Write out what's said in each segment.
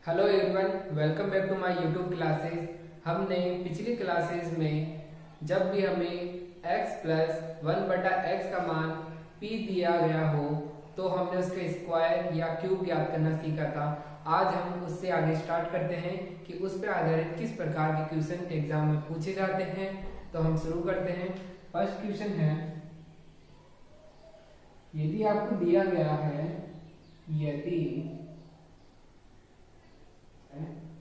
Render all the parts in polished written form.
Hello everyone, welcome back to my YouTube classes. हमने पिछली classes में जब भी हमें x प्लस 1/x का मान p दिया गया हो तो हमने उसके स्क्वायर या क्यूब ज्ञात करना सीखा था। आज हम उससे आगे स्टार्ट करते हैं कि उस पर आधारित किस प्रकार के क्वेश्चन एग्जाम में पूछे जाते हैं। तो हम शुरू करते हैं। फर्स्ट क्वेश्चन है, यदि आपको दिया गया है यदि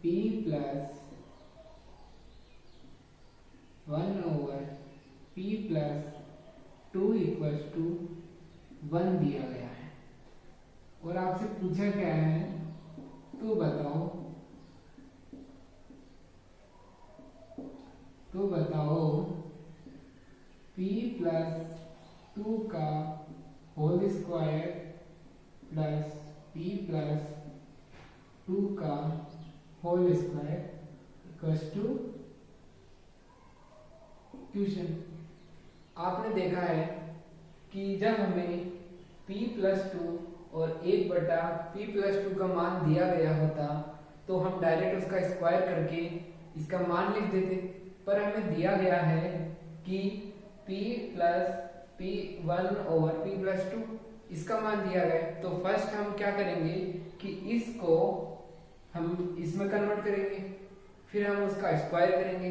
p plus 1/p+2 equals to 1 दिया गया है और आपसे पूछा क्या है, तो बताओ p+2 का होल स्क्वायर प्लस p+2 का whole square equals to question. आपने देखा है कि जब हमें p+2 और 1/p+2 का मान दिया गया होता तो हम डायरेक्ट उसका स्क्वायर करके इसका मान लिख देते, पर हमें दिया गया है कि p+p1/p+2 इसका मान दिया गया है। तो फर्स्ट हम क्या करेंगे कि इसको हम इसमें कन्वर्ट करेंगे, फिर हम उसका स्क्वायर करेंगे।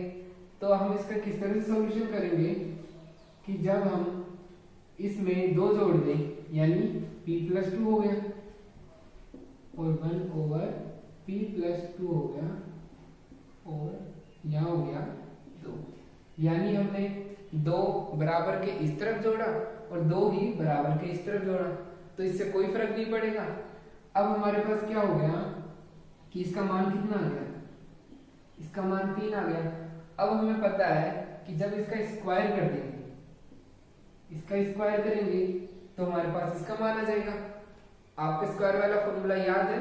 तो हम इसका किस तरह से सॉल्यूशन करेंगे कि जब हम इसमें 2 जोड़ दें यानी p+2 हो गया और 1/p+2 हो गया और यहाँ हो गया 2, यानी हमने 2 बराबर के इस तरफ जोड़ा और 2 ही बराबर के इस तरफ जोड़ा, तो इससे कोई फर्क नहीं पड़ेगा। अब हमारे पास क्या हो गया कि इसका मान कितना आ गया, इसका मान 3 आ गया। अब हमें पता है कि जब इसका स्क्वायर कर देंगे, इसका स्क्वायर करेंगे तो हमारे पास इसका मान आ जाएगा। आपको स्क्वायर वाला फॉर्मूला याद है,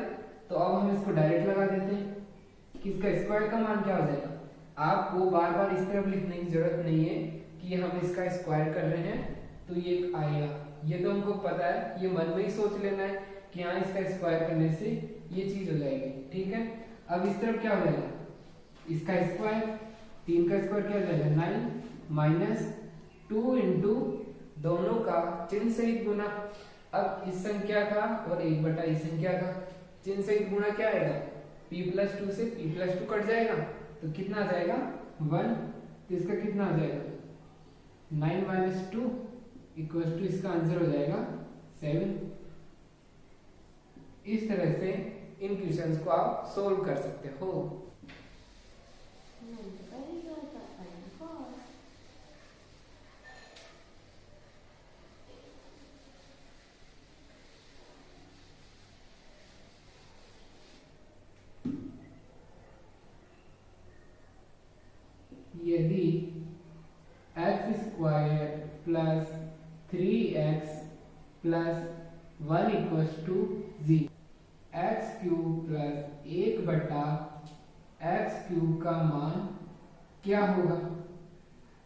तो अब हम इसको डायरेक्ट लगा देते हैं कि इसका स्क्वायर का मान क्या हो जाएगा। आपको बार बार इस तरफ लिखने की जरूरत नहीं है कि हम इसका स्क्वायर कर रहे हैं तो ये आएगा, ये तो हमको पता है, ये मन में ही सोच लेना है कि हाँ इसका स्क्वायर करने से ये चीज हो जाएगी। ठीक है, अब इस तरफ क्या हो जाएगा, इसका स्क्वायर 3 का स्क्वायर क्या हो जाएगा 9 माइनस 2 इंटू दोनों का चिन्ह सहित गुना। अब इस संख्या का और 1/, इस संख्या का चिन्ह सहित गुना क्या आएगा, p+2 से p+2 कट जाएगा तो कितना आ जाएगा 1, तो इसका कितना आ जाएगा 9 - 2 इक्वल्स टू इसका आंसर हो जाएगा 7। इस तरह से इन क्वेश्चंस को आप सोल्व कर सकते हो। यदि x² plus 3x plus 1 equals to 0, x³ plus 1/x³ का मान क्या होगा।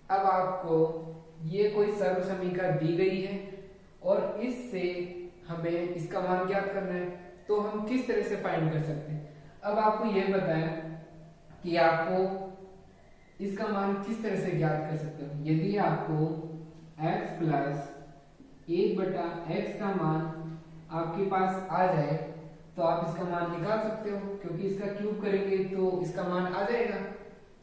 अब आपको ये कोई सर्व समीकरण दी गई है और इससे हमें इसका मान ज्ञात करना है, तो हम किस तरह से फाइंड कर सकते हैं। अब आपको ये बताएं कि आपको इसका मान किस तरह से ज्ञात कर सकते हो। यदि आपको x प्लस 1/x का मान आपके पास आ जाए तो आप इसका मान निकाल सकते हो, क्योंकि इसका क्यूब करेंगे तो इसका मान आ जाएगा।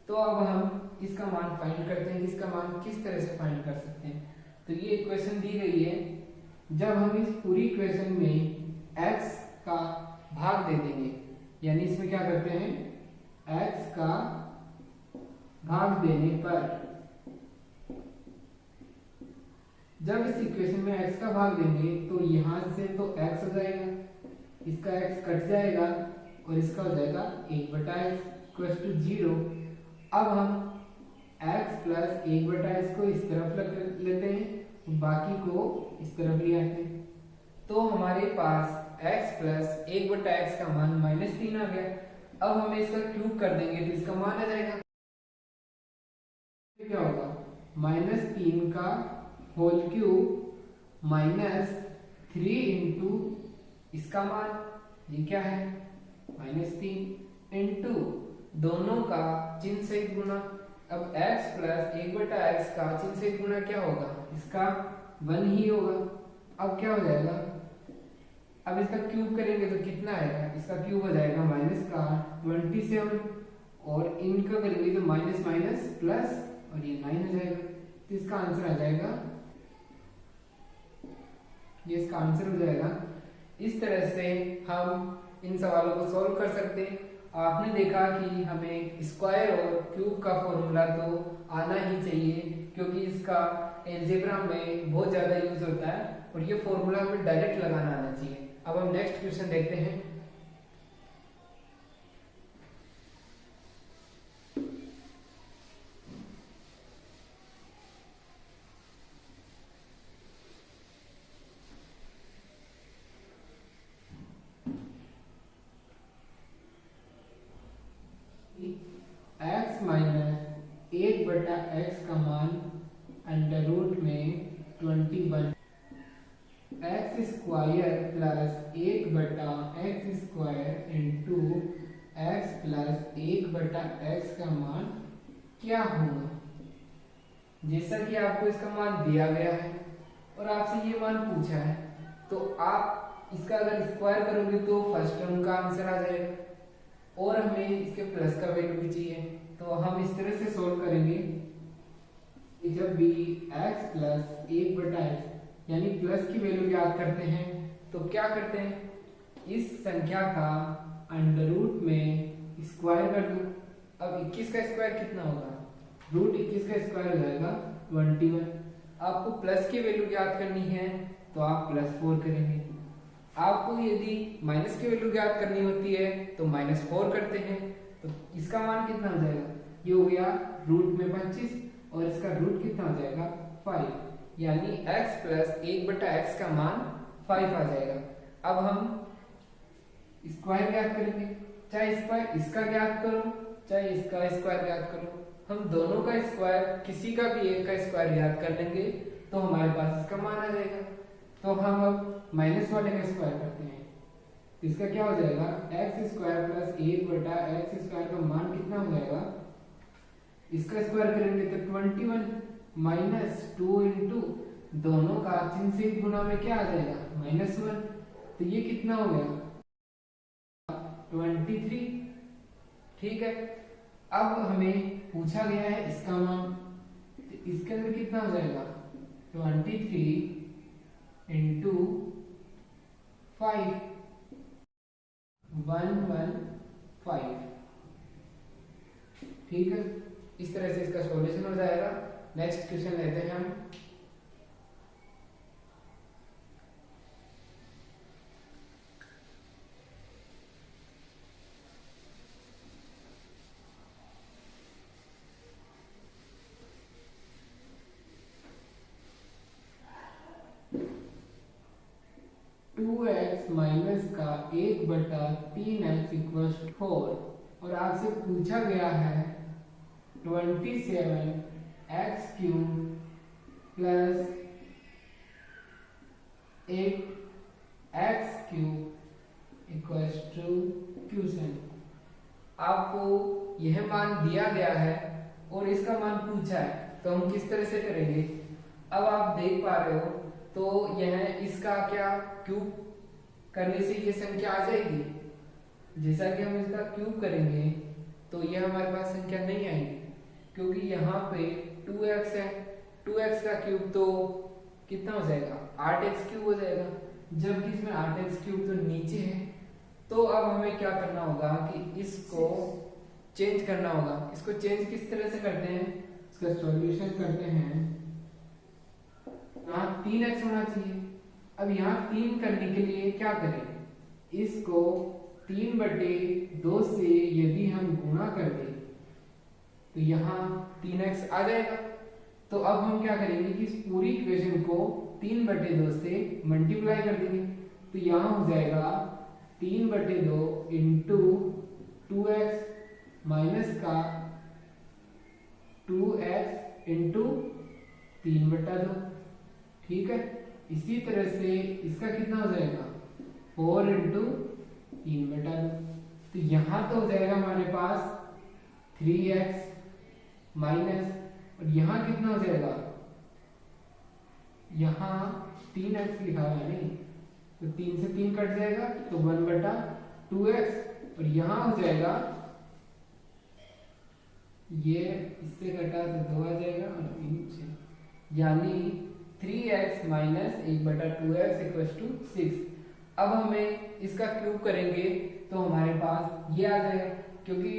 तो अब हम इसका मान फाइंड करते हैं कि इसका मान किस तरह से फाइंड कर सकते हैं। तो ये इक्वेशन दी गई है, जब हम इस पूरी इक्वेशन में x का भाग दे देंगे, यानी इसमें क्या करते हैं x का भाग देने पर, जब इस इक्वेशन में x का भाग देंगे तो यहां से तो x हो जाएगा, इसका x कट जाएगा और इसका हो जाएगा 1/x इक्वल्स टू 0। अब हम x प्लस 1/x को इस तरफ रख लेते हैं, बाकी को इस तरफ ले आते हैं, तो हमारे पास x प्लस 1/x का मान -3 आ गया। अब हमें इसका क्यूब कर देंगे तो इसका मान आ जाएगा, क्या होगा -3 का होल क्यूब -3 इंटू इसका मान, ये क्या है -3 इंटू दोनों का चिन्ह सहित गुणा। अब x प्लस 1/x का चिन्ह सहित गुणा क्या होगा, इसका 1 ही होगा। अब क्या हो जाएगा, अब इसका क्यूब करेंगे तो कितना आएगा, इसका क्यूब हो जाएगा माइनस का 27 और इनका करेंगे तो माइनस माइनस प्लस और ये 9 हो जाएगा। तो इसका आंसर आ जाएगा, ये इसका आंसर हो जाएगा। इस तरह से हम इन सवालों को सॉल्व कर सकते हैं। आपने देखा कि हमें स्क्वायर और क्यूब का फॉर्मूला तो आना ही चाहिए, क्योंकि इसका एलजेब्रा में बहुत ज़्यादा यूज होता है और ये फॉर्मूला हमें डायरेक्ट लगाना आना चाहिए। अब हम नेक्स्ट क्वेश्चन देखते हैं। x माइनस 1/x का मान अंडर रूट में 21 x square plus 1/x square into x plus 1/x का मान क्या होगा। जैसा कि आपको इसका मान दिया गया है और आपसे ये मान पूछा है, तो आप इसका अगर स्क्वायर करोगे तो फर्स्ट टर्म का आंसर आ जाएगा और हमें इसके प्लस का वैल्यू भी चाहिए। तो हम इस तरह से सोल्व करेंगे कि जब भी x प्लस 1/x यानी प्लस की वैल्यू याद करते हैं तो क्या करते हैं, इस संख्या का अंडर रूट में स्क्वायर कर दो। अब 21 का स्क्वायर कितना होगा, रूट 21 का स्क्वायर हो जाएगा 21। आपको प्लस की वैल्यू याद करनी है तो आप +4 करेंगे। आपको यदि माइनस की वैल्यू याद करनी होती है तो -4 करते हैं। तो इसका मान कितना हो जाएगा, ये हो गया रूट में 25 और इसका रूट कितना हो जाएगा 5, यानी x प्लस 1/x का मान 5 आ जाएगा। अब हम स्क्वायर ज्ञात करेंगे, चाहे स्क्वायर इसका ज्ञात करो चाहे इसका स्क्वायर ज्ञात करो, हम दोनों का स्क्वायर किसी का भी एक का स्क्वायर ज्ञात कर लेंगे तो हमारे पास इसका मान आ जाएगा। तो हम अब माइनस वाले का स्क्वायर करते हैं, तो इसका क्या हो जाएगा, x square plus 1/x square का मान कितना हो जाएगा, इसका स्क्वायर करेंगे तो 21 माइनस 2 इंटू दोनों का चिन्ह से गुणा में क्या आ जाएगा -1, तो ये कितना हो गया 23। ठीक है, अब हमें पूछा गया है इसका मान, तो इसके अंदर कितना हो जाएगा 23 इंटू 5 115। ठीक है, इस तरह से इसका सॉल्यूशन हो जाएगा। नेक्स्ट क्वेश्चन लेते हैं हम। माइनस का 1/3x इक्वल 4 और आपसे पूछा गया है 27x cube plus 8x cube equal to question. आपको यह मान दिया गया है और इसका मान पूछा है, तो हम किस तरह से करेंगे। अब आप देख पा रहे हो तो यह इसका क्या क्यूब करने से ये संख्या आ जाएगी। जैसा कि हम इसका क्यूब करेंगे तो यह हमारे पास संख्या नहीं आएगी, क्योंकि यहाँ पे 2x है, 2x का क्यूब तो कितना हो जाएगा 8x क्यूब हो जाएगा, जबकि इसमें 8x क्यूब तो नीचे है। तो अब हमें क्या करना होगा कि इसको चेंज करना होगा। इसको चेंज किस तरह से करते हैं, इसका सॉल्यूशन करते हैं। यहाँ 3x होना चाहिए। अब यहाँ 3 करने के लिए क्या करें, इसको 3/2 से यदि हम गुणा कर दें तो यहाँ 3x आ जाएगा। तो अब हम क्या करेंगे कि इस पूरी इक्वेशन को 3/2 से मल्टीप्लाई कर देंगे, तो यहाँ हो जाएगा 3/2 इंटू 2x माइनस का 2x इंटू 3/2। ठीक है, इसी तरह से इसका कितना हो जाएगा 4 इंटू 3/2। तो यहाँ तो हो जाएगा हमारे पास 3x माइनस, और यहाँ कितना हो जाएगा, यहाँ 3x लिखा हुआ है नहीं, तो 3 से 3 कट जाएगा तो 1/2x, और यहाँ हो जाएगा ये इससे कटा तो 2 आ जाएगा और 3 6, यानी 3x minus 1/2x equals to 6। अब हमें इसका क्यूब करेंगे तो हमारे पास ये आ जाएगा, क्योंकि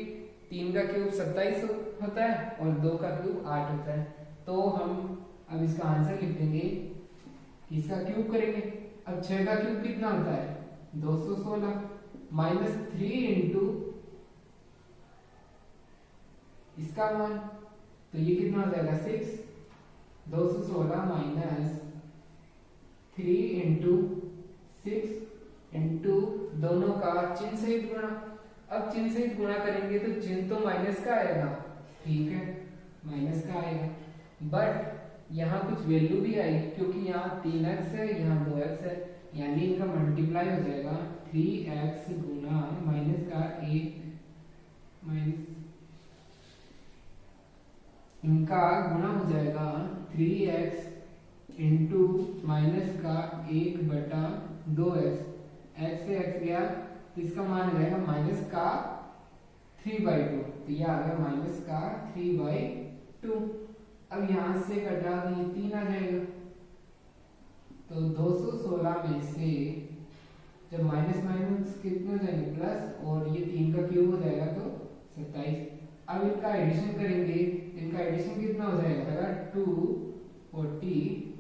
3 का क्यूब 27 होता है और 2 का क्यूब 8 होता है। तो हम अब इसका आंसर लिख देंगे, इसका क्यूब करेंगे। अब 6 का क्यूब कितना होता है, 216 माइनस 3 इंटू इसका मान, तो ये कितना हो जाएगा 6, 216 माइनस 3 इंटू 6 इंटू दोनों का चिन्ह सहित गुणा। अब चिन्ह सहित गुणा करेंगे तो चिन्ह तो माइनस का आएगा, ठीक है, माइनस का आएगा, बट यहाँ कुछ वैल्यू भी आई, क्योंकि यहाँ 3x है, यहाँ 2x है, यानी इनका मल्टीप्लाई हो जाएगा 3x गुना माइनस का 1 माइनस, इनका गुणा हो जाएगा 3x इंटू माइनस का 1/2x, x से x गया तो इसका मान आ जाएगा माइनस का 3/2, तो ये आ गया माइनस का 3/2। अब यहाँ से घटा तो ये 3 आ जाएगा, तो 216 में से जब माइनस माइनस कितने हो जाएंगे प्लस, और ये 3 का क्यूब हो जाएगा तो 27। अब इनका एडिशन करेंगे, इनका एडिशन कितना हो जाएगा 243,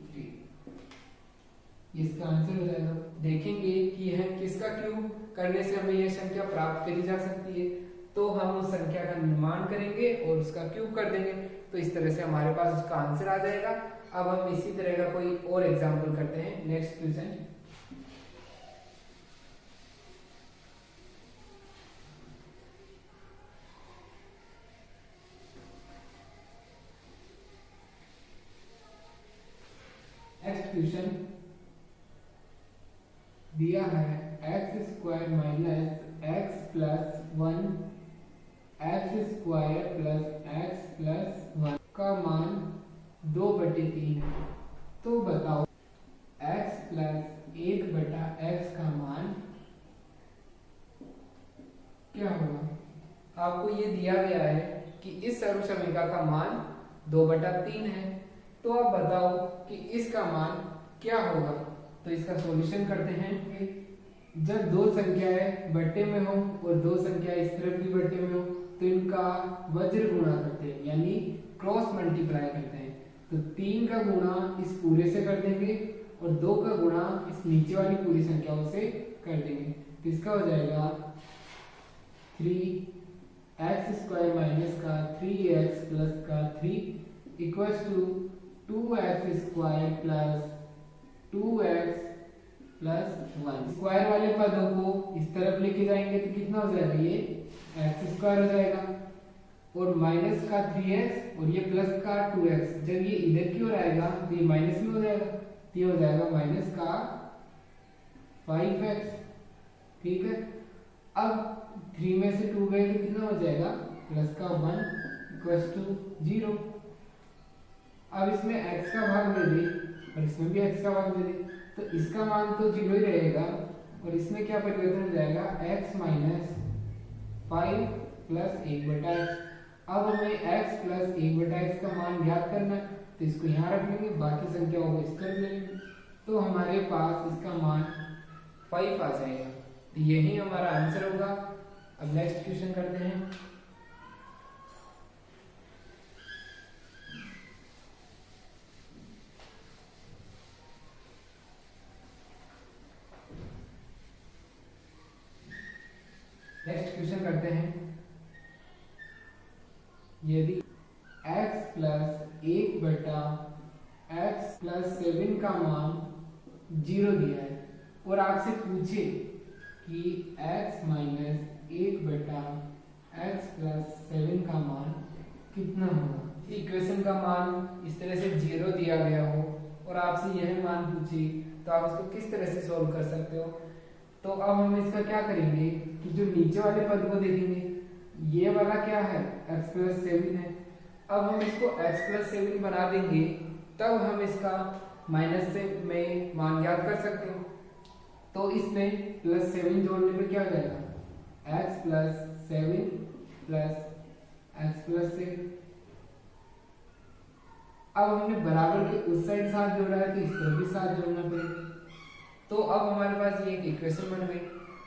इसका आंसर हो जाएगा। देखेंगे कि यह किसका क्यूब करने से हमें यह संख्या प्राप्त करी जा सकती है, तो हम उस संख्या का निर्माण करेंगे और उसका क्यूब कर देंगे, तो इस तरह से हमारे पास उसका आंसर आ जाएगा। अब हम इसी तरह का कोई और एग्जांपल करते हैं। नेक्स्ट क्वेश्चन, नेक्स्ट क्वेश्चन दिया है x² minus x plus 1 x² plus x plus 1 का मान 2/3 है, तो बताओ x प्लस 1/x का मान क्या होगा। आपको ये दिया गया है कि इस सर्वसमीका का मान 2/3 है, तो आप बताओ कि इसका मान क्या होगा। तो इसका सॉल्यूशन करते हैं। जब दो संख्याएं बट्टे में हो और दो संख्याएं इस तरफ भी बट्टे में हो, तो इनका वज्र गुणा करते हैं, यानी क्रॉस मल्टीप्लाई करते हैं। तो 3 का गुणा इस पूरे से कर देंगे और 2 का गुणा इस नीचे वाली पूरी संख्याओं से कर देंगे, तो इसका हो जाएगा 3x² माइनस का 3x प्लस का 3 equals to 2x² plus 2x plus 1। Square वाले पदों को इस तरफ लेके जाएंगे तो कितना हो जाएगा, ये x² हो जाएगा, और माइनस का 3x और ये प्लस का 2x, जब ये इधर की ओर आएगा तो ये माइनस में हो जाएगा, तो ये हो जाएगा माइनस का 5x, ठीक है। अब 3 में से 2 गए तो कितना हो जाएगा, प्लस का 1 इक्वल्स टू 0। अब इसमें x का भाग दे दे और इसमें भी x का भाग दे दे, तो इसका मान तो 0 ही रहेगा, और इसमें क्या परिवर्तन हो जाएगा, x माइनस 5 प्लस 1/x। अब हमें x प्लस 1/x का मान ज्ञात करना है, तो इसको यहाँ रख लेंगे, बाकी संख्याओं को इस तरफ ले लेंगे, तो हमारे पास इसका मान 5 आ जाएगा। तो यही हमारा आंसर होगा। अब नेक्स्ट क्वेश्चन करते हैं। नेक्स्ट क्वेश्चन करते हैं, यदि x प्लस 1/x प्लस 7 का मान 0 दिया है और आपसे पूछे कि x माइनस 1/x प्लस 7 का मान कितना होगा। इक्वेशन का मान इस तरह से 0 दिया गया हो और आपसे यह मान पूछे, तो आप इसको किस तरह से सॉल्व कर सकते हो। तो अब हम इसका क्या करेंगे कि जो नीचे वाले पद को देखेंगे, ये वाला क्या है x प्लस 7 है। अब हम इसको x प्लस 7 बना देंगे, तब हम इसका माइनस से में मान ज्ञात कर सकते हैं। तो इसमें प्लस 7 जोड़ने पे क्या हो जाएगा, x plus 7 plus x plus 7। अब हमने बराबर के उस साइड साथ जोड़ा है तो इस तरफ भी साथ जोड़ना पड़ेगा। तो अब हमारे पास ये एक इक्वेशन बन गई।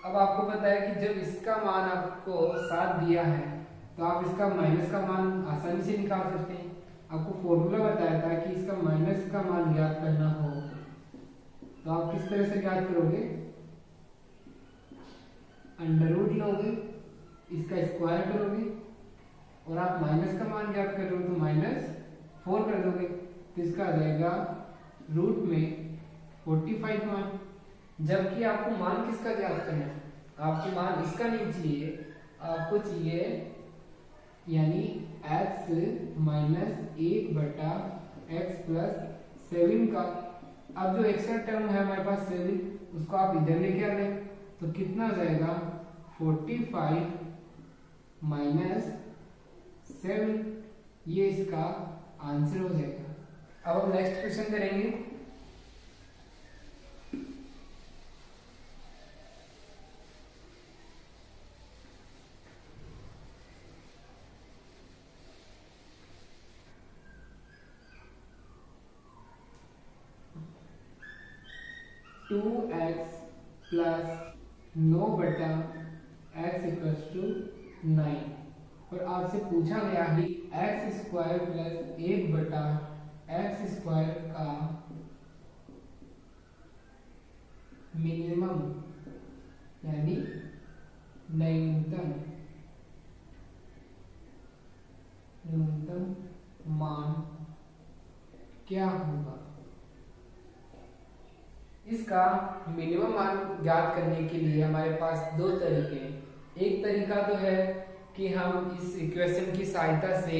अब आपको पता है कि जब इसका मान आपको 7 दिया है तो आप इसका माइनस का मान आसानी से निकाल सकते हैं। आपको फॉर्मूला बताया था कि इसका माइनस का मान ज्ञात करना हो तो आप किस तरह से ज्ञात करोगे, अंडर रूट लोगे, इसका स्क्वायर करोगे और आप माइनस का मान ज्ञात कर रहे हो तो -4 कर दोगे, तो इसका आ जाएगा रूट में 45 मान। जबकि आपको मान किसका ज्ञात करना है, आपको मान इसका नहीं चाहिए, आपको चाहिए यानी x माइनस 1/x प्लस 7 का। अब जो एक्स्ट्रा टर्म है हमारे पास 7, उसको आप इधर लेके आ गए तो कितना हो जाएगा 45 माइनस 7, ये इसका आंसर हो जाएगा। अब हम नेक्स्ट क्वेश्चन करेंगे। Two X plus 9/x equals to 9 और आपसे पूछा गया है x square plus 1/x square का मिनिमम यानी न्यूनतम मान क्या होगा। इसका मिनिमम मान ज्ञात करने के लिए हमारे पास दो तरीके हैं। एक तरीका तो है कि हम इस इक्वेशन की सहायता से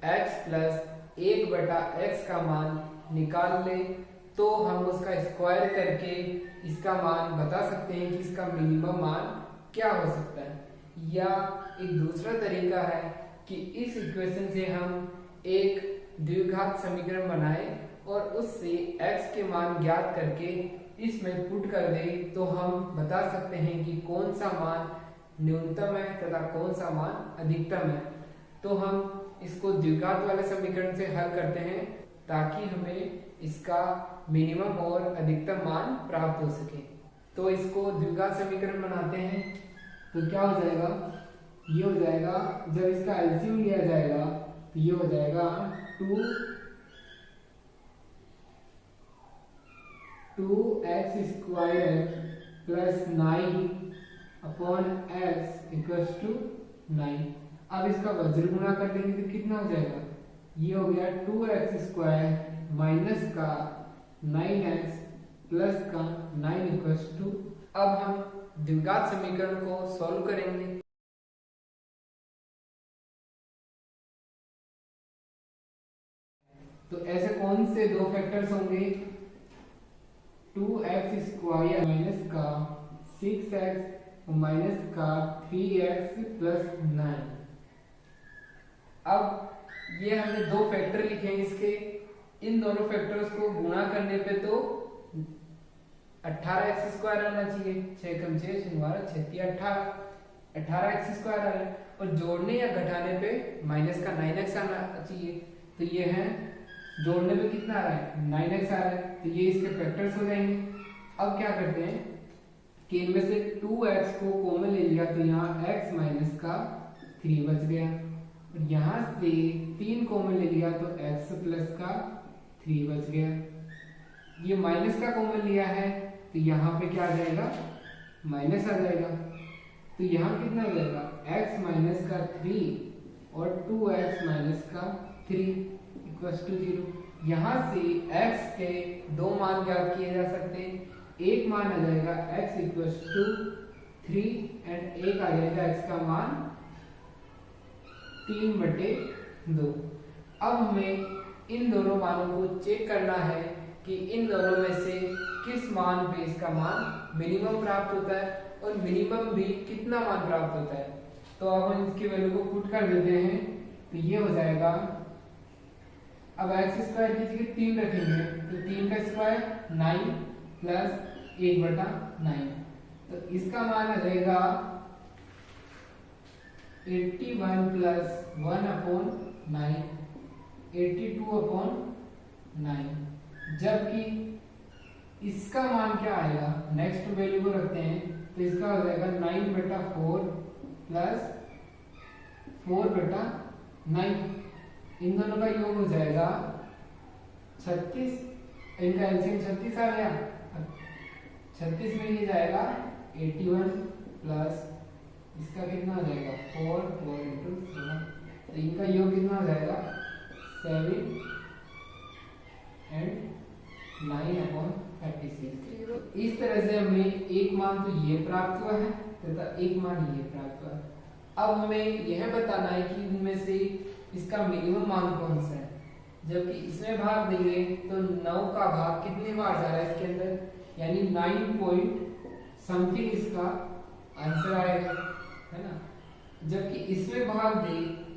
x प्लस 1/x का मान निकाल लें, तो हम उसका स्क्वायर करके इसका मान बता सकते हैं कि इसका मिनिमम मान क्या हो सकता है। या एक दूसरा तरीका है कि इस इक्वेशन से हम एक द्विघात समीकरण बनाएं और उससे x के मान ज्ञात करके इसमें पुट कर दें, तो हम बता सकते हैं कि कौन सा मान न्यूनतम है तथा कौन सा मान अधिकतम है। तो हम इसको द्विघात वाले समीकरण से हल करते हैं ताकि हमें इसका मिनिमम और अधिकतम मान प्राप्त हो सके। तो इसको द्विघात समीकरण बनाते हैं तो क्या हो जाएगा, ये हो जाएगा, जब इसका एलसीएम लिया जाएगा तो ये हो जाएगा 2x square plus 9/x equals to 9। अब इसका वज्र गुणा कर देंगे तो कितना हो जाएगा, ये हो गया 2x स्क्वायर माइनस का 9x प्लस का 9 इक्वल्स टू। अब हम द्विघात समीकरण को सॉल्व करेंगे। तो ऐसे कौन से दो फैक्टर्स होंगे, 2x स्क्वायर माइनस का 6x माइनस का 3x प्लस 9। अब ये हमने दो फैक्टर लिखे हैं इसके, इन दोनों फैक्टर्स को गुणा करने पे तो 18x स्क्वायर आना चाहिए, 6 कम 6 18x स्क्वायर आ रहा है, और जोड़ने या घटाने पे माइनस का 9x आना चाहिए। तो ये है जोड़ने पे कितना आ रहा है 9x आ रहा है, तो ये इसके फैक्टर्स हो जाएंगे। अब क्या करते हैं कि इनमें से 2x को कॉमन ले लिया तो यहाँ x माइनस का 3 बच गया, और यहाँ से 3 कॉमन ले लिया तो x प्लस का 3 बच गया। ये माइनस का कॉमन लिया है तो यहाँ पे क्या आ जाएगा, माइनस आ जाएगा, तो यहाँ कितना हो जाएगा x माइनस का 3 और 2x माइनस का 3 इक्वल्स टू 0। यहाँ से x के दो मान ज्ञात किए जा सकते हैं, एक मान आ जाएगा x इक्वल्स टू 3 एंड एक आ जाएगा x का मान 3/2। अब हमें इन दोनों मानों को चेक करना है कि इन दोनों में से किस मान पे इसका मान मिनिमम प्राप्त होता है और मिनिमम भी कितना मान प्राप्त होता है। तो अब हम इसकी वैल्यू को पुट कर देते हैं, तो ये हो जाएगा, अब एक्स स्क्वायर की जगह 3 रखेंगे तो 3 का स्क्वायर 9 प्लस 1/9, तो इसका मान आ जाएगा 81 प्लस 1/9, 82/9। जबकि इसका मान क्या आएगा, नेक्स्ट वैल्यू को रखते हैं तो इसका हो जाएगा 9/4 प्लस 4/9, इन दोनों का योग हो जाएगा 36, इनका एलसीएम 36 आ गया। 36 में ये जाएगा 81 प्लस इसका कितना हो जाएगा 4 into 7, तो इनका योग कितना हो जाएगा 7 and 9/36। इस तरह से हमें एक मान तो ये प्राप्त हुआ है तथा एक मान ये प्राप्त हुआ है। अब हमें यह बताना है कि इनमें से इसका मिनिमम मान कौन सा है। जबकि इसमें भाग देंगे तो 9 का भाग कितने बार जा रहा है इसके अंदर, यानी 9 पॉइंट समथिंग इसका आंसर आएगा, है ना। जबकि इसमें भाग दे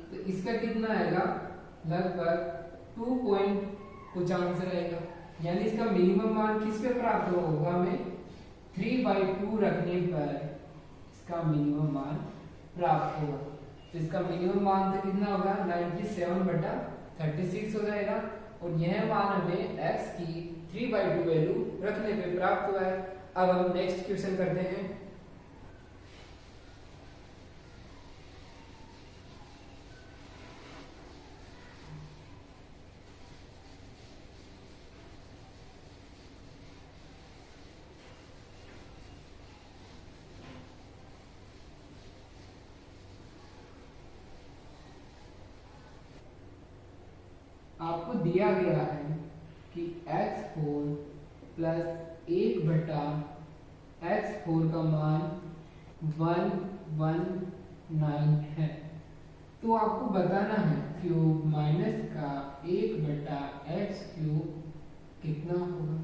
तो इसका कितना आएगा, लगभग 2 पॉइंट कुछ आंसर आएगा, यानी इसका मिनिमम मान किस पे प्राप्त होगा, हमें 3/2 रखने पर इसका मिनिमम मान प्राप्त होगा। तो इसका मिनिमम मान तो कितना होगा 97/36 हो जाएगा, और यह मान हमें x की 3/2 वैल्यू रखने पे प्राप्त हुआ है। अब हम नेक्स्ट क्वेश्चन करते हैं। आपको दिया गया है कि x4 प्लस 1/x4 का मान 119 है। तो आपको बताना है क्यूब माइनस का 1/x³ कितना होगा।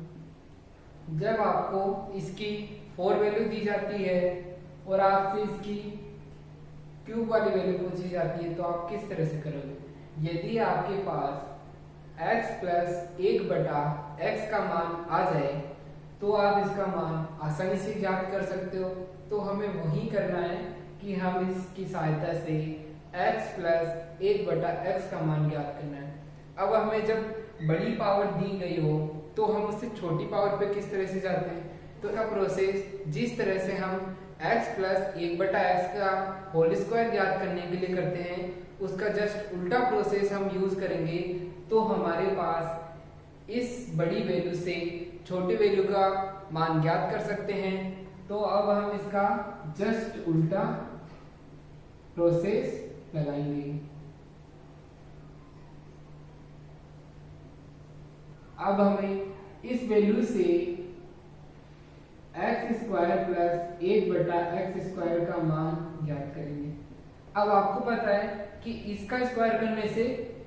जब आपको इसकी 4 वैल्यू दी जाती है और आपसे इसकी क्यूब वाली वैल्यू पूछी जाती है तो आप किस तरह से करोगे। यदि आपके पास x प्लस 1/x का मान आ जाए तो आप इसका मान आसानी से ज्ञात कर सकते हो। तो हमें वही करना है कि हम इसकी सहायता से x प्लस 1/x का मान ज्ञात करना है। अब हमें जब बड़ी पावर दी गई हो तो हम उससे छोटी पावर पे किस तरह से जाते हैं, तो का प्रोसेस जिस तरह से हम x प्लस 1/x का होल स्क्वायर ज्ञात करने के लिए करते हैं उसका जस्ट उल्टा प्रोसेस हम यूज करेंगे। तो हमारे पास इस बड़ी वैल्यू से छोटी वैल्यू का मान ज्ञात कर सकते हैं। तो अब हम इसका जस्ट उल्टा प्रोसेस लगाएंगे। अब हमें इस वैल्यू से x² प्लस 1/x² का मान ज्ञात करेंगे। अब आपको पता है कि इसका स्क्वायर करने से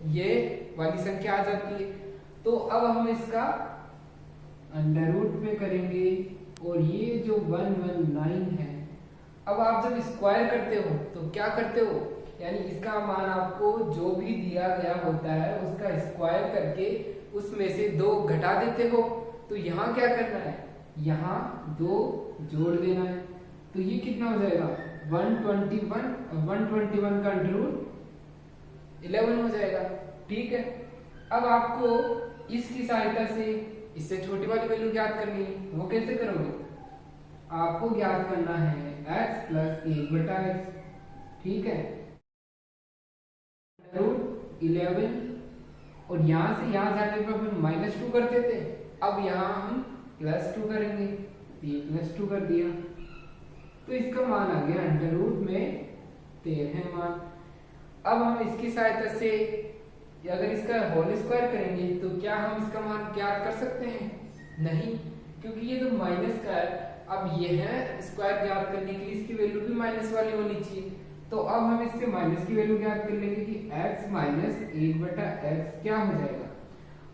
ये वाली संख्या आ जाती है, तो अब हम इसका अंडर रूट में करेंगे और ये जो 119 है, अब आप जब स्क्वायर करते हो तो क्या करते हो, यानी इसका मान आपको जो भी दिया गया होता है उसका स्क्वायर करके उसमें से 2 घटा देते हो। तो यहाँ क्या करना है, यहाँ 2 जोड़ देना है। तो ये कितना हो जाएगा 121 और 121 का अंडर रूट 11 हो जाएगा। ठीक है, अब आपको इसकी सहायता से इससे छोटी वाली वैल्यू ज्ञात करनी है। वो कैसे करोगे, आपको ज्ञात करना है x प्लस 1/x। ठीक है, रूट 11 और यहां से यहां जाने पर हम -2 करते थे, अब यहां हम +2 करेंगे। ये +2 कर दिया तो इसका मान आ गया अंडर रूट में 13 मान। अब हम इसकी सहायता से अगर इसका होल स्क्वायर करेंगे तो क्या हम इसका मान ज्ञात कर सकते हैं, नहीं, क्योंकि ये तो माइनस का है। अब यह स्क्वायर ज्ञात करने के लिए इसकी वैल्यू भी माइनस वाली होनी चाहिए। तो अब हम इससे माइनस की वैल्यू ज्ञात कर लेंगे कि x माइनस 1/x क्या हो जाएगा।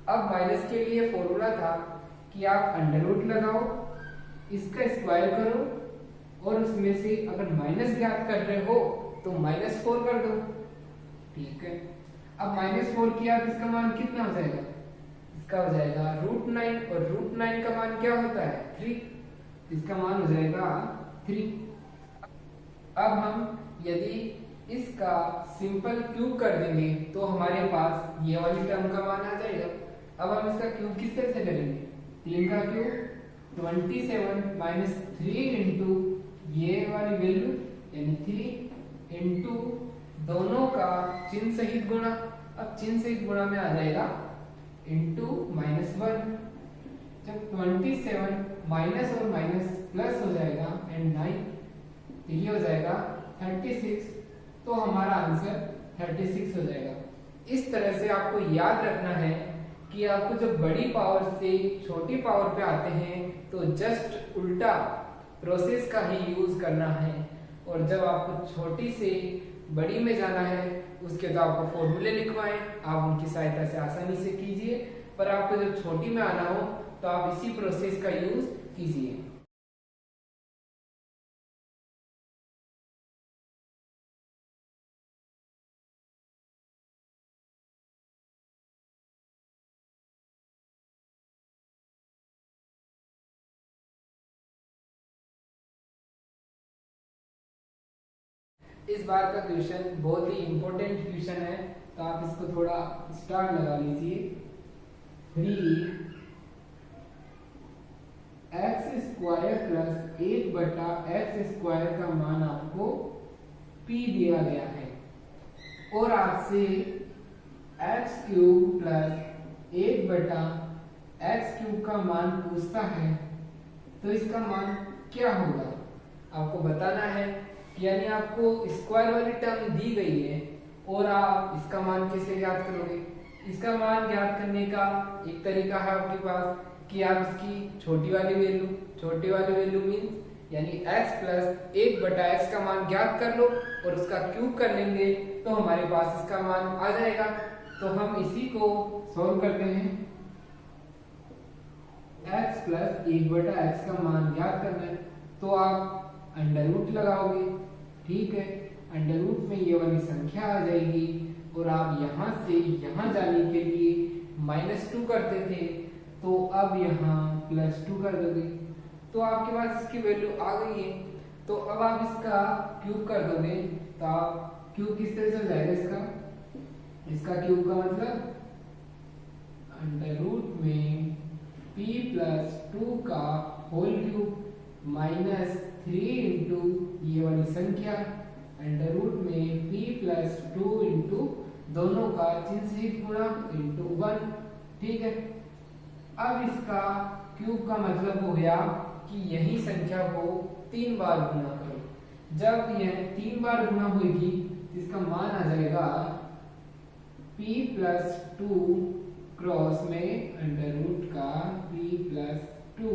अब माइनस के लिए फॉर्मूला था कि आप अंडर रूट लगाओ, इसका स्क्वायर करो और उसमें से अगर माइनस ज्ञात कर रहे हो तो -4 कर दो। ठीक है, अब -4 किया तो इसका मान कितना हो जाएगा? इसका हो जाएगा √9 और √9 का मान क्या होता है? 3। इसका मान हो जाएगा 3। अब हम यदि इसका सिंपल क्यूब कर देंगे तो हमारे पास ये वाली टर्म का मान आ जाएगा। अब हम इसका क्यूब किस तरह से करेंगे? 3 का क्यूब 27 माइनस 3 इंटू ये वाली वैल्यू यानी 3 इंटू दोनों का चिन्ह सहित गुणा। अब चिन्ह सहित गुणा में आ जाएगा इंटू -1। जब 27 माइनस और माइनस प्लस हो जाएगा एंड 9 तो ये हो जाएगा 36। तो हमारा आंसर 36 हो जाएगा। इस तरह से आपको याद रखना है कि आपको जब बड़ी पावर से छोटी पावर पे आते हैं तो जस्ट उल्टा प्रोसेस का ही यूज करना है, और जब आपको छोटी से बड़ी में जाना है उसके तो आपको फॉर्मूले लिखवाएं, आप उनकी सहायता से आसानी से कीजिए। पर आपको जब छोटी में आना हो तो आप इसी प्रोसेस का यूज कीजिए। इस बार का क्वेश्चन बहुत ही इंपॉर्टेंट क्वेश्चन है, तो आप इसको थोड़ा स्टार लगा लीजिए। 3x² प्लस 1/x² का मान आपको p दिया गया है और आपसे x³ प्लस 1/x³ का मान पूछता है, तो इसका मान क्या होगा आपको बताना है। यानी आपको स्क्वायर वाली टर्म दी गई है और आप इसका मान कैसे ज्ञात करोगे? इसका मान ज्ञात करने का एक तरीका है आपके पास कि आप इसकी छोटी वाली वैल्यू मीन्स यानी x प्लस 1/x का मान ज्ञात कर लो और उसका क्यूब कर लेंगे तो हमारे पास इसका मान आ जाएगा। तो हम इसी को सॉल्व करते हैं। x प्लस 1/x का मान ज्ञात करना है तो आप अंडर रूट लगाओगे। ठीक है, अंडर रूट में ये वाली संख्या आ जाएगी और आप यहाँ से यहाँ जाने के लिए -2 करते थे तो अब यहाँ +2 कर दोगे तो आपके पास इसकी वैल्यू आ गई है। तो अब आप इसका क्यूब कर दोगे तो आप क्यूब किस तरह से हो जाएगा? इसका क्यूब का मतलब अंडर रूट में p+2 का होल क्यूब -3 इंटू ये वाली संख्या अंडर रूट में p+2 इंटू दोनों का चिन्ह सहित गुणा इंटू 1। ठीक है, अब इसका क्यूब का मतलब हो गया कि यही संख्या को 3 बार गुणा करो। जब यह 3 बार गुणा होगी तो इसका मान आ जाएगा p+2 क्रॉस में अंडर रूट का p+2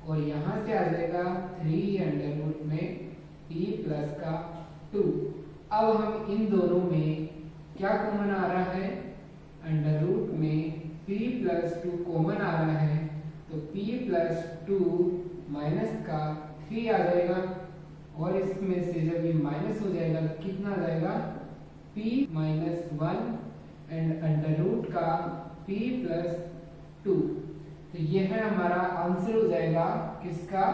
और यहाँ से आ जाएगा 3 अंडर रूट में p+2। अब हम इन दोनों में क्या कॉमन आ रहा है? अंडर रूट में p+2 कॉमन आ रहा है तो p+2 माइनस का 3 आ जाएगा और इसमें से जब ये माइनस हो जाएगा तो कितना आ जाएगा? p-1 एंड अंडर रूट का p+2। तो ये है हमारा आंसर हो जाएगा किसका?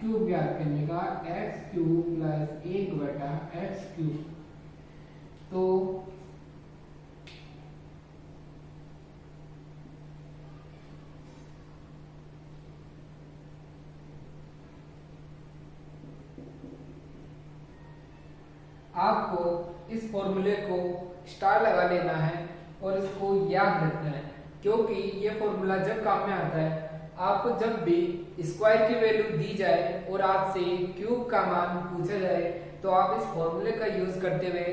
क्यूब ज्ञात करने का, x³ प्लस 1/x³। तो आपको इस फॉर्मूले को स्टार लगा लेना है और इसको याद रखना है, क्योंकि ये फॉर्मूला जब काम में आता है आपको जब भी स्क्वायर की वैल्यू दी जाए और आपसे क्यूब का मान पूछा जाए तो आप इस फॉर्मूले का यूज करते हुए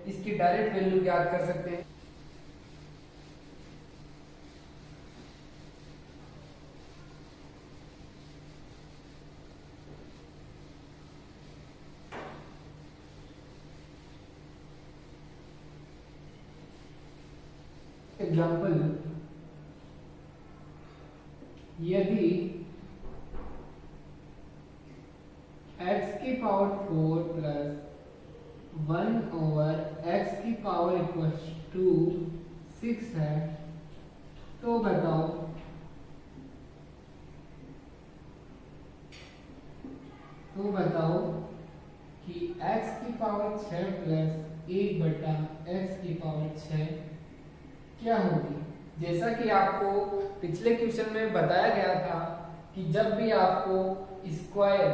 इसकी डायरेक्ट वैल्यू ज्ञात कर सकते हैं। एग्जाम्पल, यदि x की पावर 4 प्लस 1 ओवर x की पावर इक्वल्स टू 6 है। तो बताओ कि x की पावर 6 प्लस 1 बटा x की पावर 6 क्या होगी। जैसा कि आपको पिछले क्वेश्चन में बताया गया था कि जब भी आपको स्क्वायर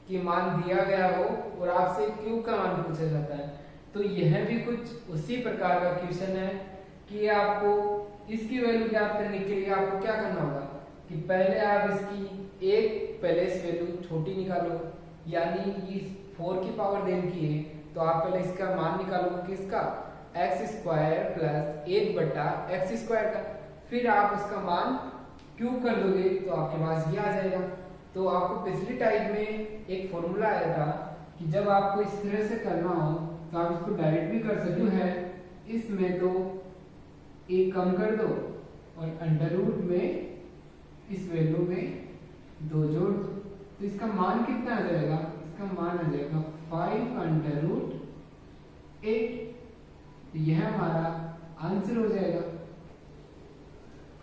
के मान दिया गया हो और आपसे क्यूब का मान पूछा जाता है, तो यह भी कुछ उसी प्रकार का क्वेश्चन है कि आपको इसकी वैल्यू ज्ञात करने के लिए आपको क्या करना होगा कि पहले आप इसकी एक पहले से वैल्यू छोटी निकालो, यानी ये 4 की पावर देन की है तो आप पहले इसका मान निकालोगे किसका, एक्स स्क्वायर प्लस 1 बटा एक्स स्क्वायर का, फिर आप उसका मान क्यूब कर दोगे तो आपके पास ये आ जाएगा। तो आपको पिछली टाइप में एक फॉर्मूला आया था कि जब आपको इस तरह से करना हो तो आप इसको डायरेक्ट भी कर सकते हैं, इसमें तो एक कम कर दो और अंडर रूट में इस वैल्यू में 2 जोड़ दो, तो इसका मान कितना आ जाएगा, इसका मान आ जाएगा 5 अंडर रूट 8। तो यह हमारा आंसर हो जाएगा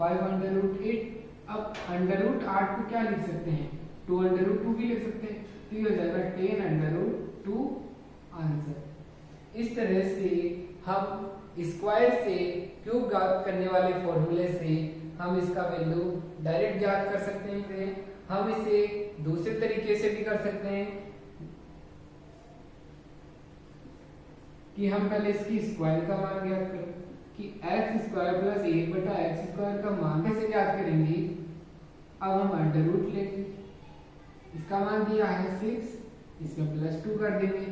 5 अंडर रूट 8। अब अंडर रूट 8 को क्या लिख सकते हैं, 2 अंडर रूट 2 भी लिख सकते हैं, तो ये हो जाएगा 10 अंडर रूट 2 आंसर। इस तरह से हम स्क्वायर से क्यूब ज्ञात करने वाले फॉर्मूले से हम इसका वैल्यू डायरेक्ट ज्ञात कर सकते हैं। हम इसे दूसरे तरीके से भी कर सकते हैं कि हम पहले इसकी स्क्वायर का मान ज्ञात करें कि एक्स स्क्वायर प्लस 1 बटा एक्स स्क्वायर का मान कैसे ज्ञात करेंगे। अब हम अंडर रूट लेंगे, इसका मान दिया है 6, इसमें प्लस 2 कर देंगे,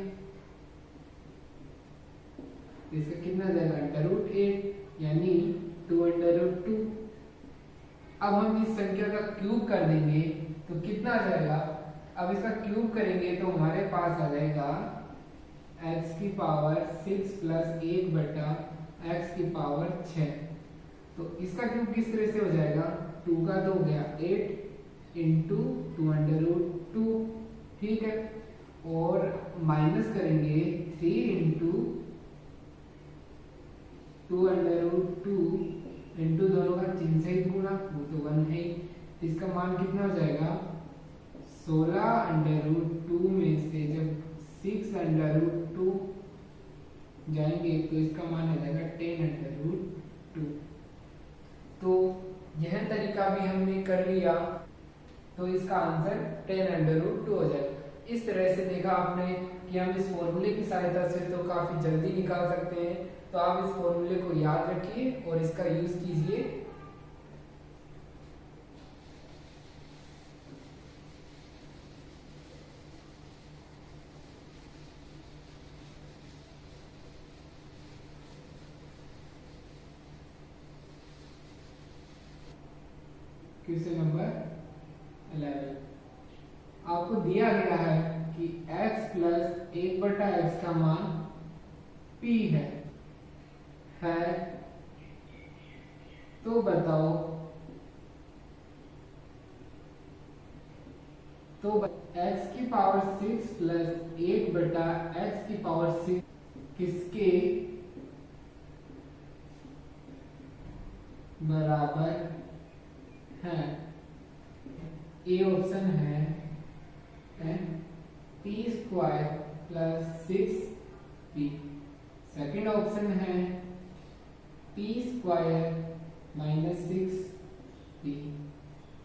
इसका कितना जाएगा अंडर रूट 8 यानी 2 अंडर रूट 2। अब हम इस संख्या का क्यूब कर देंगे तो कितना आ जाएगा, अब इसका क्यूब करेंगे तो हमारे पास आ जाएगा x की पावर 6 प्लस 1 बटा x की पावर 6। तो इसका क्यूब किस तरह से हो जाएगा, 2 का 2 हो गया 8 इंटू 2 अंडर रूट 2, ठीक है, और माइनस करेंगे 3 इंटू 2 अंडर रूट 2 इंटू दोनों का चिन्ह सहित गुणा, वो तो 1 है, तो इसका मान कितना हो जाएगा 16 अंडर रूट 2 में से जब 6 अंडर रूट 2 जाएंगे तो इसका मान आ जाएगा 10 अंडर रूट 2। तो यह तरीका भी हमने कर लिया तो इसका आंसर 10 अंडर रूट 2 हो जाएगा। इस तरह से देखा आपने कि हम इस फॉर्मूले की सहायता से तो काफी जल्दी निकाल सकते हैं। तो आप इस फॉर्मूले को याद रखिए और इसका यूज कीजिए। क्वेश्चन नंबर 11 आपको दिया गया है कि x प्लस 1 बटा एक्स का मान p है, तो बताओ x की पावर 6 प्लस 1 बटा x की पावर 6 किसके बराबर है। ए ऑप्शन है p स्क्वायर प्लस 6p, सेकेंड ऑप्शन है p square minus 6p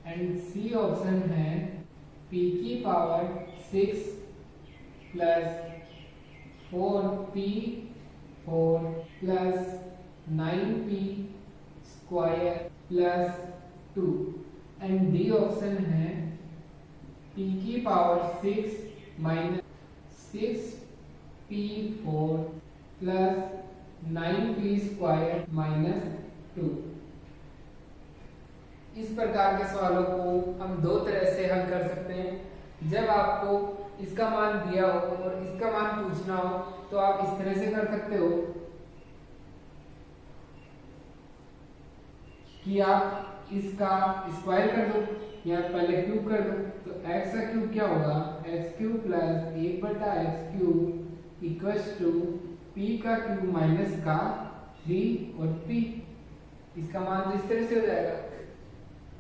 and C option है p की power 6 plus 4p4 plus 9p square plus 2 and D option है p की power 6 minus 6p4 plus 9p square minus 2। इस प्रकार के सवालों को हम दो तरह से हल कर सकते हैं। जब आपको इसका मान दिया हो और इसका मान पूछना हो तो आप इस तरह से कर सकते हो कि आप इसका स्क्वायर कर दो या पहले क्यूब कर दो। तो x का क्यूब क्या होगा, X cube plus 1/x³ equals to P का क्यूब माइनस का 3 और पी। इसका मान तो इस तरह से हो जाएगा।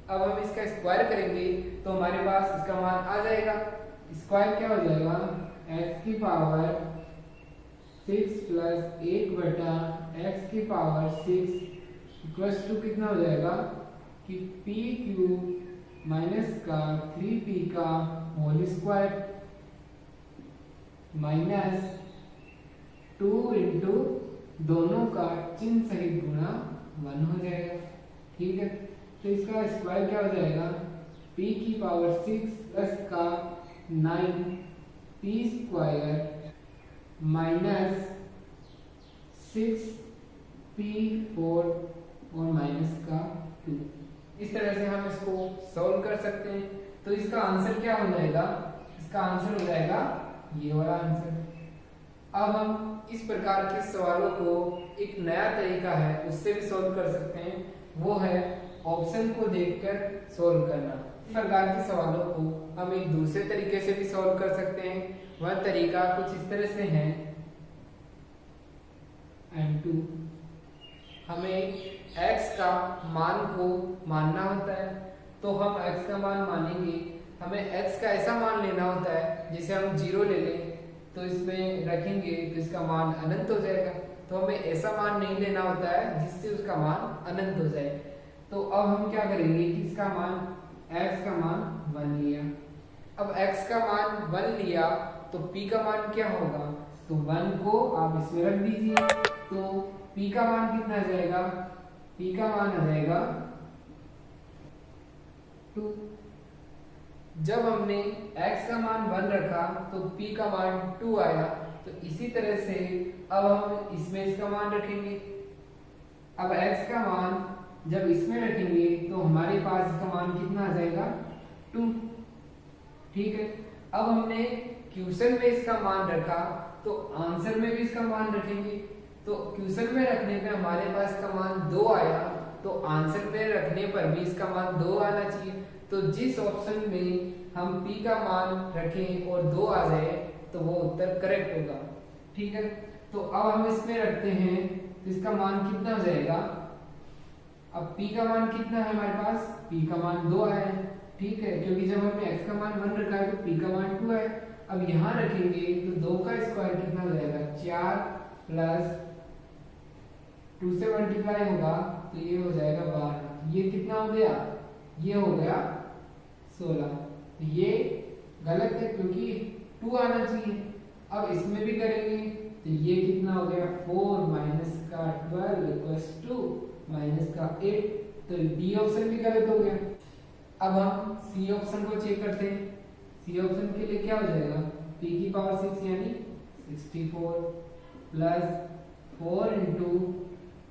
अब हम इसका स्क्वायर करेंगे तो हमारे पास इसका मान आ जाएगा। स्क्वायर क्या हो जाएगा, x की power 6 plus 1/x³ equals to कितना हो जाएगा कि p क्यूब माइनस का 3p का होल स्क्वायर माइनस 2 इंटू दोनों का चिन्ह सहित गुणा 1 हो जाएगा। ठीक है, तो इसका स्क्वायर क्या हो जाएगा, p की पावर 6 प्लस का 9p² माइनस 6p4 और माइनस का 2। इस तरह से हम इसको सॉल्व कर सकते हैं। तो इसका आंसर क्या हो जाएगा, इसका आंसर हो जाएगा ये वाला आंसर। अब हम इस प्रकार के सवालों को एक नया तरीका है उससे भी सॉल्व कर सकते हैं, वो है ऑप्शन को देखकर सॉल्व करना। इस प्रकार के सवालों को हम एक दूसरे तरीके से भी सॉल्व कर सकते हैं। वह तरीका कुछ इस तरह से है। M2 हमें x का मान को मानना होता है, तो हम x का मान मानेंगे। हमें x का ऐसा मान लेना होता है जिसे हम 0 ले लें तो इसमें रखेंगे तो इसका मान अनंत हो जाएगा। तो हमें ऐसा मान नहीं लेना होता है जिससे उसका मान अनंत हो जाए। तो अब हम क्या करेंगे कि इसका मान x का मान 1 लिया। अब x का मान 1 लिया तो p का मान क्या होगा, तो 1 को आप इसमें रख दीजिए तो p का मान कितना आ जाएगा, p का मान आ जाएगा 2। जब हमने x का मान 1 रखा तो p का मान 2 आया। तो इसी तरह से अब हम इसमें इसका मान रखेंगे। अब x का मान जब इसमें रखेंगे तो हमारे पास इसका मान कितना आ जाएगा 2। ठीक है, अब हमने क्वेश्चन में इसका मान रखा तो आंसर में भी इसका मान रखेंगे। तो क्वेश्चन में रखने पे हमारे पास इसका मान 2 आया, तो आंसर में रखने पर भी इसका मान 2 आना चाहिए। तो जिस ऑप्शन में हम p का मान रखें और 2 आ जाए तो वो उत्तर करेक्ट होगा। ठीक है, तो अब हम इसमें रखते हैं तो इसका मान कितना हो जाएगा। अब p का मान कितना है हमारे पास, p का मान 2 है। ठीक है, क्योंकि जब हमने x का मान 1 रखा है तो p का मान 2 है। अब यहाँ रखेंगे तो 2 का स्क्वायर कितना हो जाएगा, 4 प्लस 2 से मल्टीप्लाई होगा तो ये हो जाएगा 12। ये कितना हो गया, ये हो गया 16। ये गलत है क्योंकि 2 आना चाहिए। अब इसमें भी करेंगे तो ये कितना हो गया, 4 माइनस का 12 इक्वल्स टू माइनस का 8। तो डी ऑप्शन भी गलत हो गया। अब हम सी ऑप्शन को चेक करते हैं। सी ऑप्शन के लिए क्या हो जाएगा, p की पावर 6 यानी 64 प्लस 4 इंटू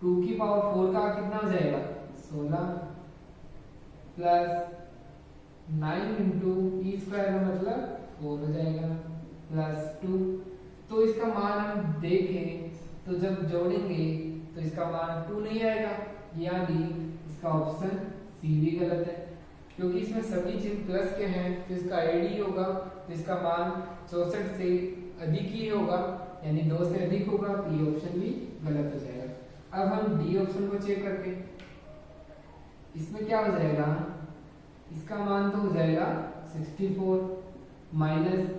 2 की पावर 4 का कितना हो जाएगा 16 प्लस 9 इंटू p स्क्वायर का मतलब 4 हो जाएगा प्लस 2। तो इसका मान हम देखें तो जब जोड़ेंगे तो इसका मान 2 नहीं आएगा, यानी इसका ऑप्शन सी भी गलत है। क्योंकि इसमें सभी चिन्ह प्लस के हैं तो इसका एडी होगा, तो इसका मान 64 से अधिक ही होगा, यानी 2 से अधिक होगा, तो ये ऑप्शन भी गलत हो जाएगा। अब हम डी ऑप्शन को चेक करते हैं। इसमें क्या हो जाएगा, इसका मान तो हो जाएगा 64 माइनस,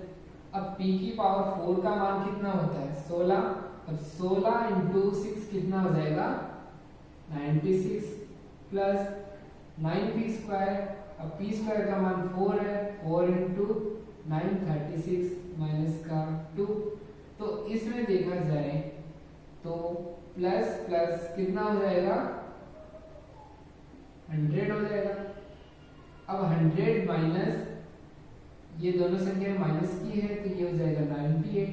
अब p की पावर 4 का मान कितना होता है 16। अब 16 इंटू 6 कितना हो जाएगा 96 प्लस 9p स्क्वायर। अब p स्क्वायर का मान 4 है, 4 इंटू 9 36 माइनस का 2। तो इसमें देखा जाए तो प्लस प्लस कितना हो जाएगा 100 हो जाएगा। अब 100 माइनस ये दोनों संख्या माइनस की है तो ये हो जाएगा 98,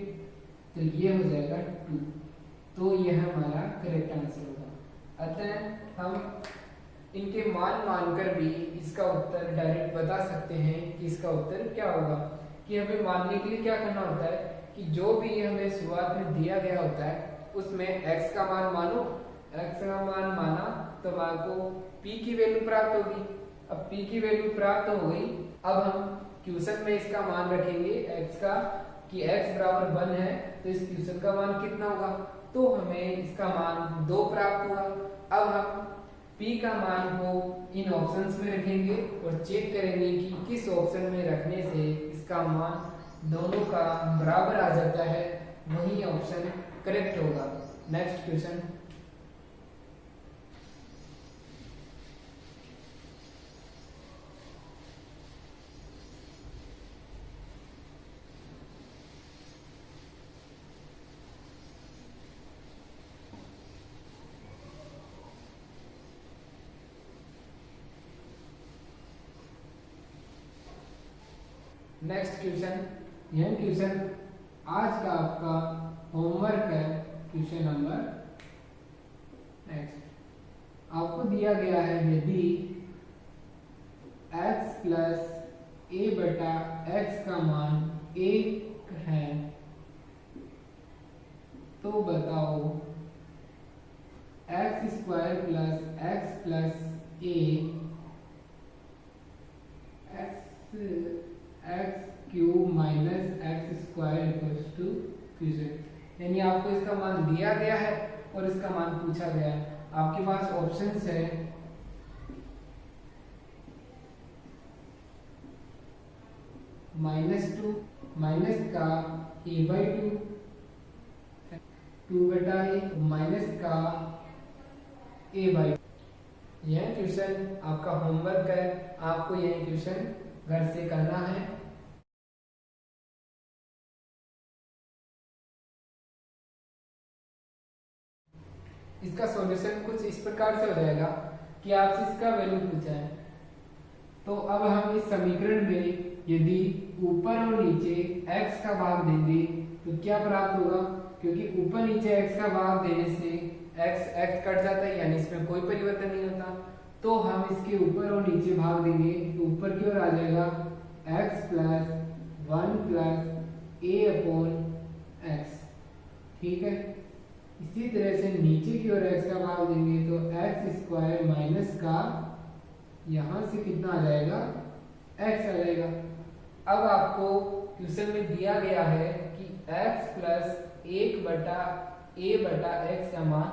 तो ये हो जाएगा 2। तो यह हमारा करेक्ट आंसर होगा। अतः हम इनके मान मानकर भी इसका उत्तर डायरेक्ट बता सकते हैं कि इसका उत्तर क्या होगा। कि हमें मानने के लिए क्या करना होता है कि जो भी हमें शुरुआत में दिया गया होता है उसमें x का मान मानो, x का मान माना तो हमारे को p की वैल्यू प्राप्त होगी। अब p की वैल्यू प्राप्त हो गई, अब हम क्वेश्चन में इसका मान रखेंगे x का कि x बराबर 1 है, तो इस क्वेश्चन का मान कितना होगा, तो हमें इसका मान 2 प्राप्त हुआ। अब हम p का मान को इन ऑप्शंस में रखेंगे और चेक करेंगे कि किस ऑप्शन में रखने से इसका मान दोनों का बराबर आ जाता है, वही ऑप्शन करेक्ट होगा। नेक्स्ट क्वेश्चन, यह क्वेश्चन आज का आपका होमवर्क है। क्वेश्चन नंबर नेक्स्ट, आपको दिया गया है यदि x प्लस a बटा x का मान 1 है तो बताओ x square plus x plus a x cube minus X square equals to Q Z. यानी आपको इसका मान दिया गया है और इसका मान पूछा गया है। आपके पास ऑप्शंस है -2 माइनस का a/2 2 बटा a माइनस का a/2। यह क्वेश्चन आपका होमवर्क है, आपको यह क्वेश्चन घर से करना है। इसका सॉल्यूशन कुछ इस प्रकार से हो जाएगा कि आपसे इसका वैल्यू पूछा है, तो अब हम इस समीकरण में यदि ऊपर और नीचे x का भाग देंगे तो क्या प्राप्त होगा, क्योंकि ऊपर नीचे x का भाग देने से x कट जाता है, यानी इसमें कोई परिवर्तन नहीं होता। तो हम इसके ऊपर और नीचे भाग देंगे तो ऊपर की ओर आ जाएगा x प्लस 1 प्लस a/x। ठीक है, इसी तरह से नीचे की ओर x का भाग देंगे तो x स्क्वायर माइनस का यहां से कितना आ जाएगा, x आ जाएगा। अब आपको क्वेश्चन में दिया गया है कि x प्लस 1 बटा a बटा x का मान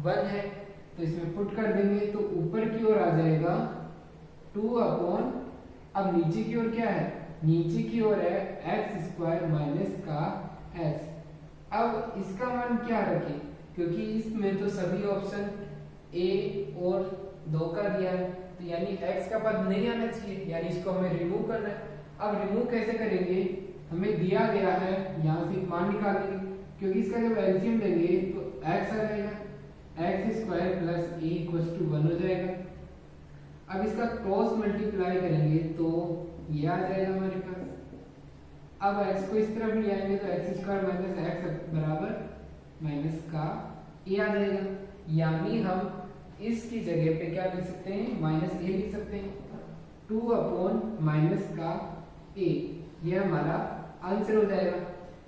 1 है, तो इसमें पुट कर देंगे तो ऊपर की ओर आ जाएगा 2 अब नीचे की ओर क्या है, नीचे की ओर है x स्क्वायर माइनस का x। अब इसका मान क्या रखें, क्योंकि इसमें तो सभी ऑप्शन a और 2 का दिया है, तो यानी x का पद नहीं आना चाहिए, यानी इसको हमें रिमूव करना है। अब रिमूव कैसे करेंगे, हमें दिया गया है यहाँ से मान निकालेंगे, क्योंकि इसका जब एलसीएम लेंगे तो x आ जाएगा, x square plus a equals to 1 हो जाएगा। अब इसका क्रॉस मल्टीप्लाई करेंगे तो ये आ जाएगा हमारे पास। अब x को इस तरफ ले आएंगे तो x स्क्वायर माइनस x बराबर माइनस का a आ जाएगा, यानी हम इसकी जगह पे क्या लिख सकते हैं, माइनस a लिख सकते हैं, 2 माइनस का a, यह हमारा आंसर हो जाएगा।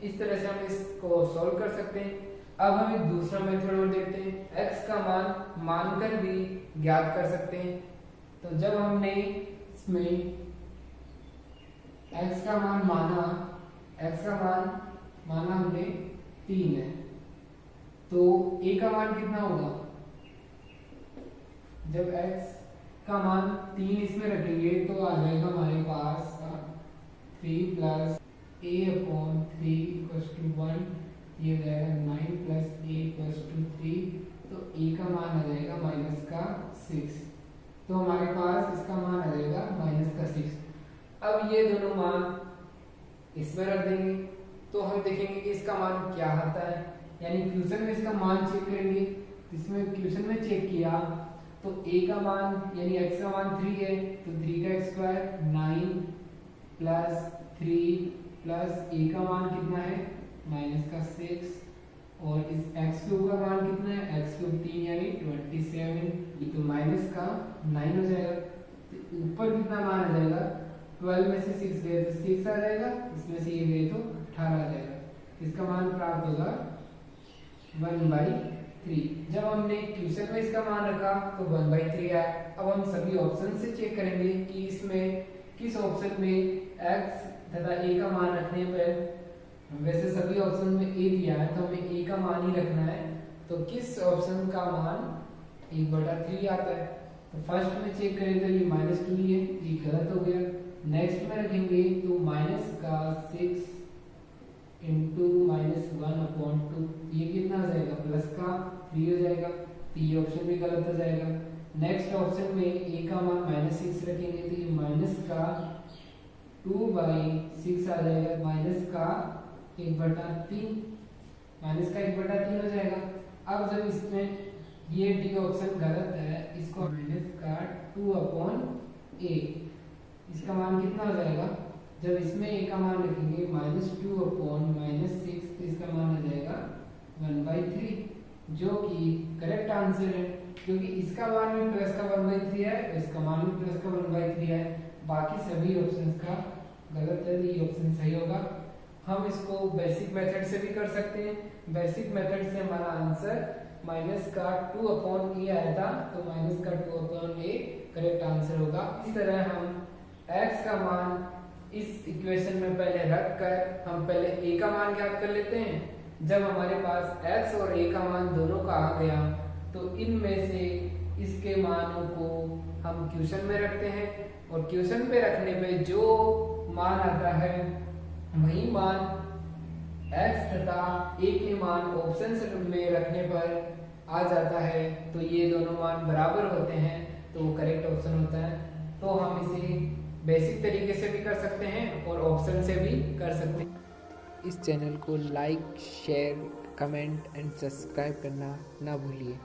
इस तरह से हम इसको सॉल्व कर सकते हैं। अब हम एक दूसरा मेथड और देखते हैं, x का मान मानकर भी ज्ञात कर सकते हैं। तो जब हमने इसमें x का मान माना हमने 3 है, तो a का मान कितना होगा, जब x का मान 3 इसमें रखेंगे तो आ जाएगा हमारे पास 3 प्लस a/3 इक्वल्स टू 1, ये हो जाएगा 9 प्लस a इक्वल्स टू 3, तो a का मान आ जाएगा माइनस का 6, तो हमारे पास इसका मान आ जाएगा माइनस का 6। अब ये दोनों मान इसमें रख देंगे तो हम देखेंगे कि इसका मान क्या आता है, यानी क्वेश्चन में इसका मान चेक करेंगे। इसमें क्वेश्चन में चेक किया तो a का मान यानी x का मान 3 है, तो 3 का स्क्वायर 9 प्लस 3 प्लस a का मान कितना है माइनस का 6, और इस x क्यूब का मान कितना है, x क्यूब 3 यानी 27, ये तो माइनस का 9 हो जाएगा। तो ऊपर कितना मान आ जाएगा, 12 में से 6 गए तो 6 आ जाएगा, इसमें से ये गए तो 18 आ जाएगा। इसका मान प्राप्त होगा 1/3। जब हमने क्वेश्चन में इसका मान रखा तो 1/3 आया। अब हम सभी ऑप्शन से चेक करेंगे कि इसमें किस ऑप्शन में x तथा a का मान रखने पर, वैसे सभी ऑप्शन में a दिया है तो हमें a का मान ही रखना है, तो किस ऑप्शन का मान 1/3 आता है। तो फर्स्ट में चेक करें तो ये -2 ही है, ये गलत हो गया। नेक्स्ट में रखेंगे तो माइनस का 6 इंटू -1/2, ये कितना हो जाएगा, प्लस का 3 हो जाएगा, तो ये ऑप्शन भी गलत हो जाएगा। नेक्स्ट ऑप्शन में a का मान -6 रखेंगे तो ये माइनस का 2/6 आ जाएगा, माइनस का 1/3, माइनस का 1/3 हो जाएगा। अब जब इसमें ये डी ऑप्शन गलत है, इसको माइनस का 2/a, इसका मान कितना हो जाएगा, जब इसमें a का मान रखेंगे -2/-6, तो इसका मान हो जाएगा 1/3, जो कि करेक्ट आंसर है, क्योंकि इसका मान भी प्लस का 1/3 है और इसका मान भी प्लस का 1/3 है। बाकी सभी ऑप्शंस का गलत है, ये ऑप्शन सही होगा। हम इसको बेसिक मेथड से भी कर सकते हैं। बेसिक मेथड से हमारा आंसर माइनस का 2/a आया था, तो माइनस का 2/a करेक्ट आंसर होगा। इस तरह हम x का मान इस इक्वेशन में पहले रख कर हम पहले a का मान ज्ञात कर लेते हैं। जब हमारे पास x और a का मान दोनों का आ गया तो इनमें से इसके मानों को हम क्वेश्चन में रखते हैं, और क्वेश्चन पे रखने पे जो मान आता है वही मान x तथा a के मान ऑप्शन में रखने पर आ जाता है, तो ये दोनों मान बराबर होते हैं, तो वो करेक्ट ऑप्शन होता है। तो हम इसे बेसिक तरीके से भी कर सकते हैं और ऑप्शन से भी कर सकते हैं। इस चैनल को like, share, comment and subscribe करना ना भूलिए।